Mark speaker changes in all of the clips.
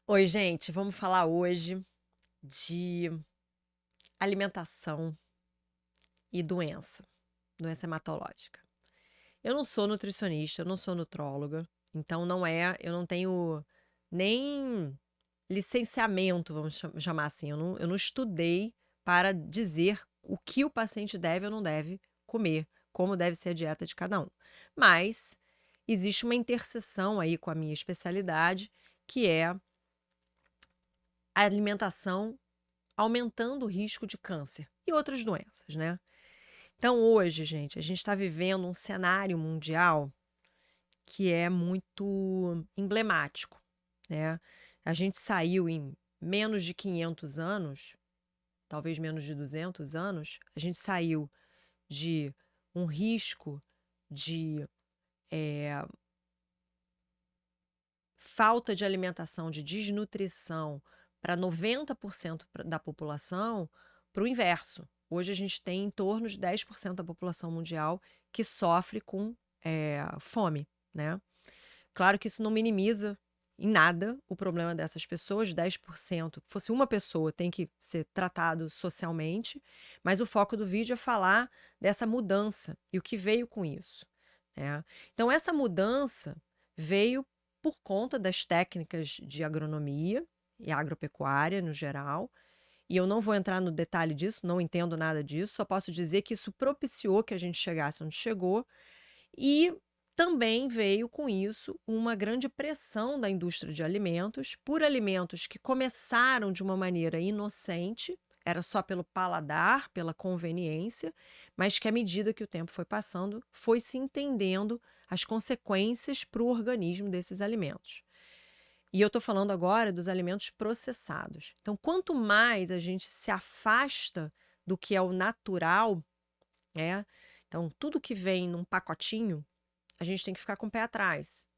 Speaker 1: Oi, gente, vamos falar hoje de alimentação e doença hematológica. Eu não sou nutricionista, eu não sou nutróloga, então eu não tenho nem licenciamento, vamos chamar assim, eu não estudei para dizer o que o paciente deve ou não deve comer, como deve ser a dieta de cada um. Mas existe uma interseção aí com a minha especialidade, que é a alimentação aumentando o risco de câncer e outras doenças, né? Então, hoje, gente, a gente está vivendo um cenário mundial que é muito emblemático, né? A gente saiu em menos de 500 anos, talvez menos de 200 anos, a gente saiu de um risco de falta de alimentação, de desnutrição para 90% da população, para o inverso. Hoje a gente tem em torno de 10% da população mundial que sofre com fome, né? Claro que isso não minimiza em nada o problema dessas pessoas, 10%. Se fosse uma pessoa, tem que ser tratado socialmente, mas o foco do vídeo é falar dessa mudança e o que veio com isso, né? Então, essa mudança veio por conta das técnicas de agronomia e agropecuária no geral, e eu não vou entrar no detalhe disso, não entendo nada disso, só posso dizer que isso propiciou que a gente chegasse onde chegou e também veio com isso uma grande pressão da indústria de alimentos por alimentos que começaram de uma maneira inocente, era só pelo paladar, pela conveniência, mas que à medida que o tempo foi passando, foi se entendendo as consequências para o organismo desses alimentos. E eu estou falando agora dos alimentos processados. Então, quanto mais a gente se afasta do que é o natural, né? Então, tudo que vem num pacotinho, a gente tem que ficar com o pé atrás,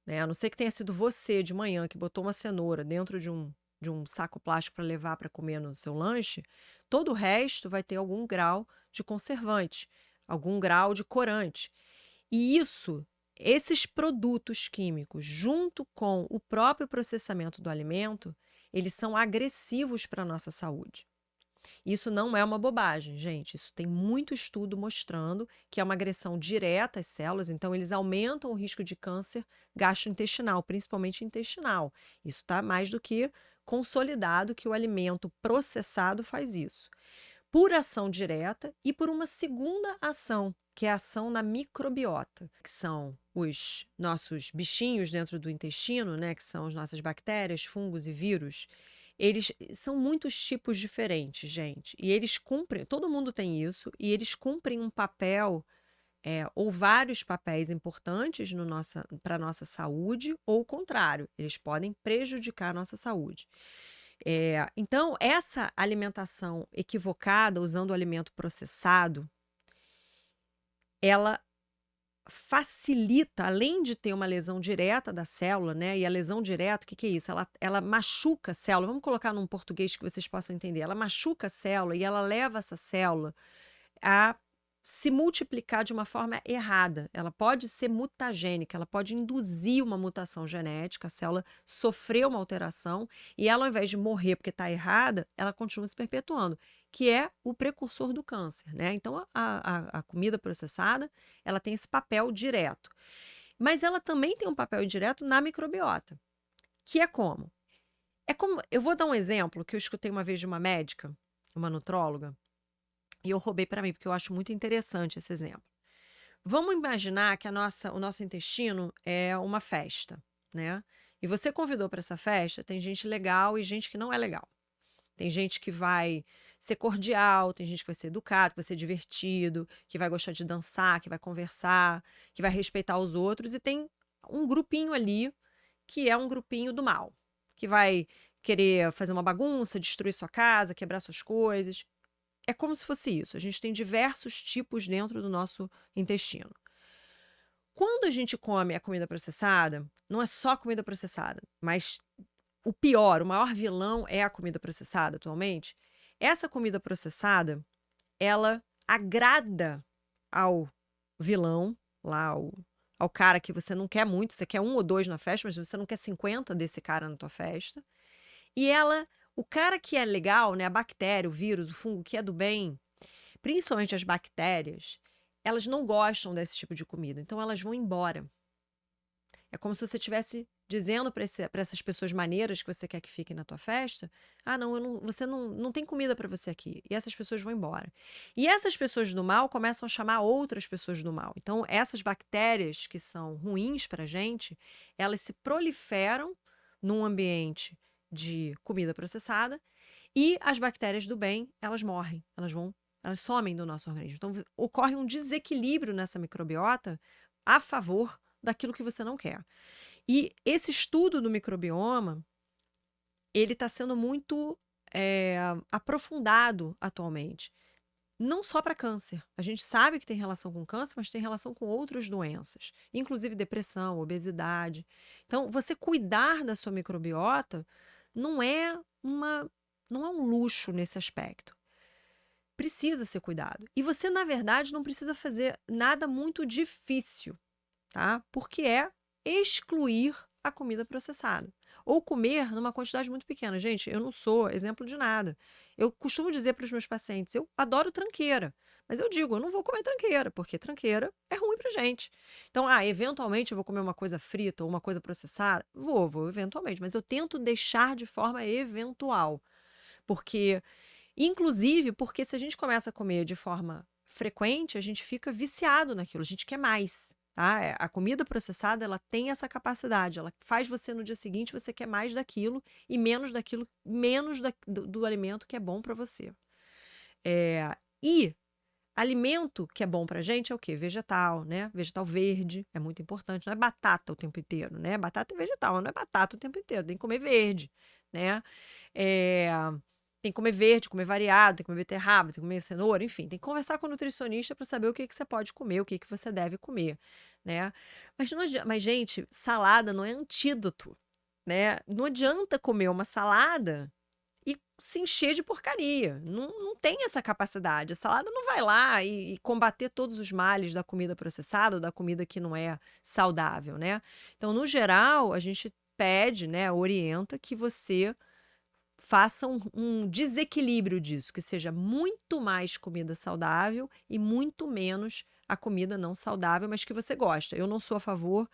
Speaker 1: né? A não ser que tenha sido você de manhã que botou uma cenoura dentro de um saco plástico para levar para comer no seu lanche, todo o resto vai ter algum grau de conservante, algum grau de corante. E esses produtos químicos, junto com o próprio processamento do alimento, eles são agressivos para a nossa saúde. Isso não é uma bobagem, gente. Isso tem muito estudo mostrando que é uma agressão direta às células, então eles aumentam o risco de câncer gastrointestinal, principalmente intestinal. Isso está mais do que consolidado que o alimento processado faz isso. Por ação direta e por uma segunda ação, que é a ação na microbiota, que são os nossos bichinhos dentro do intestino, né, que são as nossas bactérias, fungos e vírus. Eles são muitos tipos diferentes, gente. E eles cumprem, todo mundo tem isso, e eles cumprem um papel, ou vários papéis importantes no para a nossa saúde, ou o contrário, eles podem prejudicar a nossa saúde. Então, essa alimentação equivocada, usando o alimento processado, ela facilita, além de ter uma lesão direta da célula, né? E a lesão direta, o que que é isso? Ela machuca a célula. Vamos colocar num português que vocês possam entender. Ela machuca a célula e ela leva essa célula a se multiplicar de uma forma errada. Ela pode ser mutagênica, ela pode induzir uma mutação genética, a célula sofreu uma alteração e ela, ao invés de morrer porque está errada, ela continua se perpetuando, que é o precursor do câncer, né? Então, a comida processada, ela tem esse papel direto. Mas ela também tem um papel indireto na microbiota, que é como? É como, eu vou dar um exemplo que eu escutei uma vez de uma médica, uma nutróloga, e eu roubei para mim, porque eu acho muito interessante esse exemplo. Vamos imaginar que o nosso intestino é uma festa, né? E você convidou para essa festa, tem gente legal e gente que não é legal. Tem gente que vai ser cordial, tem gente que vai ser educado, que vai ser divertido, que vai gostar de dançar, que vai conversar, que vai respeitar os outros, e tem um grupinho ali que é um grupinho do mal, que vai querer fazer uma bagunça, destruir sua casa, quebrar suas coisas. É como se fosse isso. A gente tem diversos tipos dentro do nosso intestino. Quando a gente come a comida processada, não é só comida processada, mas o pior, o maior vilão é a comida processada atualmente. Essa comida processada, ela agrada ao vilão, lá, ao cara que você não quer muito, você quer 1 ou 2 na festa, mas você não quer 50 desse cara na tua festa. E o cara que é legal, né, a bactéria, o vírus, o fungo que é do bem, principalmente as bactérias, elas não gostam desse tipo de comida, então elas vão embora. É como se você estivesse dizendo para essas pessoas maneiras que você quer que fiquem na tua festa: ah, não, você não tem comida para você aqui. E essas pessoas vão embora. E essas pessoas do mal começam a chamar outras pessoas do mal. Então, essas bactérias que são ruins para a gente, elas se proliferam num ambiente de comida processada e as bactérias do bem, elas morrem, elas somem do nosso organismo. Então, ocorre um desequilíbrio nessa microbiota a favor daquilo que você não quer. E esse estudo do microbioma, ele está sendo muito aprofundado atualmente. Não só para câncer. A gente sabe que tem relação com câncer, mas tem relação com outras doenças, inclusive depressão, obesidade. Então, você cuidar da sua microbiota não é um luxo nesse aspecto. Precisa ser cuidado. E você, na verdade, não precisa fazer nada muito difícil, tá? Porque é excluir a comida processada. Ou comer numa quantidade muito pequena. Gente, eu não sou exemplo de nada. Eu costumo dizer para os meus pacientes, eu adoro tranqueira. Mas eu digo, eu não vou comer tranqueira, porque tranqueira é ruim pra gente. Então, eventualmente eu vou comer uma coisa frita ou uma coisa processada? Vou eventualmente. Mas eu tento deixar de forma eventual. Inclusive, porque se a gente começa a comer de forma frequente, a gente fica viciado naquilo, a gente quer mais, tá? A comida processada, ela tem essa capacidade, ela faz você no dia seguinte, você quer mais daquilo e menos daquilo, do alimento que é bom para você. E alimento que é bom pra gente é o quê? Vegetal, né? Vegetal verde é muito importante, não é batata o tempo inteiro, né? Batata é vegetal, não é batata o tempo inteiro, tem que comer verde, né? É, tem que comer verde, comer variado, tem que comer beterraba, tem que comer cenoura, enfim, tem que conversar com o nutricionista para saber o que você pode comer, o que você deve comer, né? Mas, gente, salada não é antídoto, né? Não adianta comer uma salada e se encher de porcaria. Não tem essa capacidade. A salada não vai lá e combater todos os males da comida processada ou da comida que não é saudável, né? Então, no geral, a gente pede, né, orienta que você faça um desequilíbrio disso, que seja muito mais comida saudável e muito menos a comida não saudável, mas que você gosta. Eu não sou a favor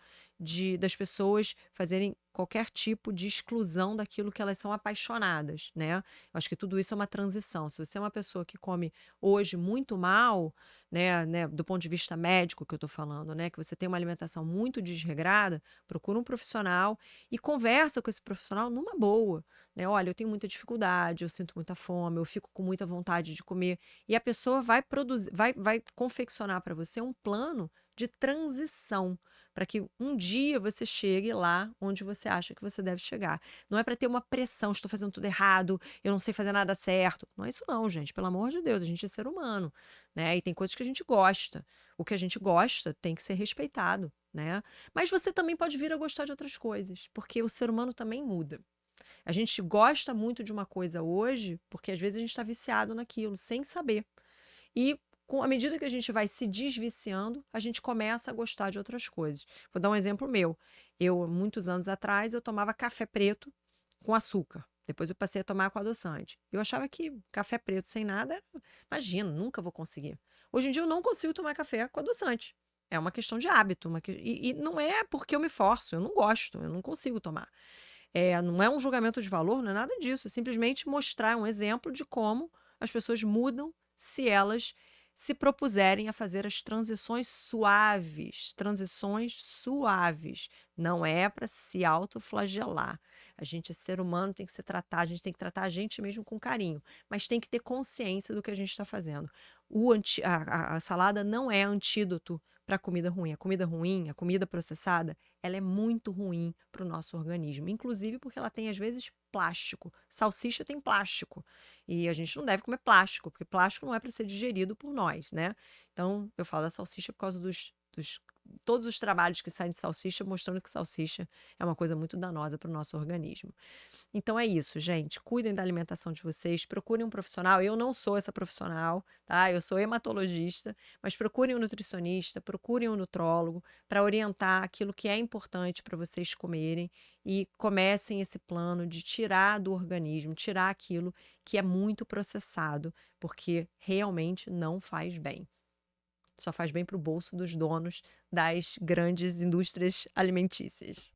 Speaker 1: das pessoas fazerem qualquer tipo de exclusão daquilo que elas são apaixonadas, né? Eu acho que tudo isso é uma transição. Se você é uma pessoa que come hoje muito mal, né, do ponto de vista médico que eu tô falando, né, que você tem uma alimentação muito desregrada, procura um profissional e conversa com esse profissional numa boa, né? Olha, eu tenho muita dificuldade, eu sinto muita fome, eu fico com muita vontade de comer. E a pessoa vai produzir, vai confeccionar para você um plano de transição, para que um dia você chegue lá onde você acha que você deve chegar. Não é para ter uma pressão, estou fazendo tudo errado, eu não sei fazer nada certo. Não é isso não, gente, pelo amor de Deus, a gente é ser humano, né? E tem coisas que a gente gosta. O que a gente gosta tem que ser respeitado, né? Mas você também pode vir a gostar de outras coisas, porque o ser humano também muda. A gente gosta muito de uma coisa hoje, porque às vezes a gente está viciado naquilo, sem saber. E à medida que a gente vai se desviciando, a gente começa a gostar de outras coisas. Vou dar um exemplo meu. Muitos anos atrás, eu tomava café preto com açúcar. Depois eu passei a tomar com adoçante. Eu achava que café preto sem nada, imagina, nunca vou conseguir. Hoje em dia eu não consigo tomar café com adoçante. É uma questão de hábito. E não é porque eu me forço, eu não gosto, eu não consigo tomar. Não é um julgamento de valor, não é nada disso. É simplesmente mostrar um exemplo de como as pessoas mudam se elas se propuserem a fazer as transições suaves. Transições suaves. Não é para se autoflagelar. A gente é ser humano, tem que se tratar, a gente tem que tratar a gente mesmo com carinho, mas tem que ter consciência do que a gente está fazendo. A salada não é antídoto para a comida ruim. A comida ruim, a comida processada, ela é muito ruim para o nosso organismo, inclusive porque ela tem, às vezes, plástico. Salsicha tem plástico. E a gente não deve comer plástico, porque plástico não é para ser digerido por nós, né? Então, eu falo da salsicha por causa dos todos os trabalhos que saem de salsicha mostrando que salsicha é uma coisa muito danosa para o nosso organismo. Então é isso, gente. Cuidem da alimentação de vocês, procurem um profissional. Eu não sou essa profissional, tá? Eu sou hematologista, mas procurem um nutricionista, procurem um nutrólogo para orientar aquilo que é importante para vocês comerem e comecem esse plano de tirar do organismo, tirar aquilo que é muito processado, porque realmente não faz bem. Só faz bem para o bolso dos donos das grandes indústrias alimentícias.